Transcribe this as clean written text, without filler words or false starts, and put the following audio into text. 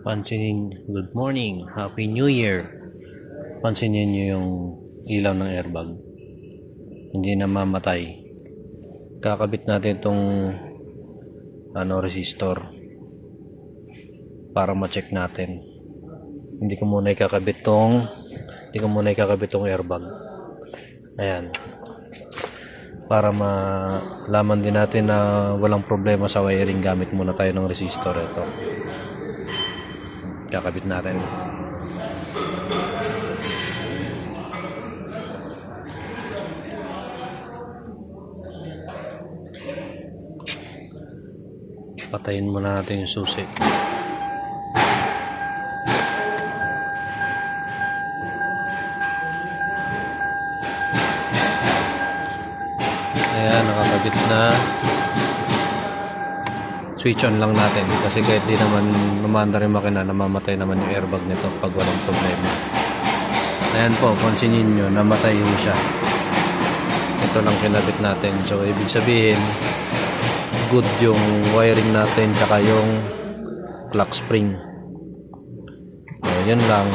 Pansinin, good morning, Happy New Year. Pansinin nyo yung ilaw ng airbag. Hindi na mamatay. Kakabit natin itong resistor para ma-check natin. Hindi ko muna ikakabit tong airbag. Ayan. Para malaman din natin na walang problema sa wiring, gamit muna tayo ng resistor. Ito. Kakabit natin. Patayin muna natin yung susi. Ayan, nakakabit na. Switch on lang natin kasi kahit di naman mamanda rin makina, namamatay naman yung airbag nito pag walang problema. Ayan po, pansinin nyo, namatay yung siya. Ito lang kinabit natin. So ibig sabihin, good yung wiring natin tsaka yung clock spring. So yun lang.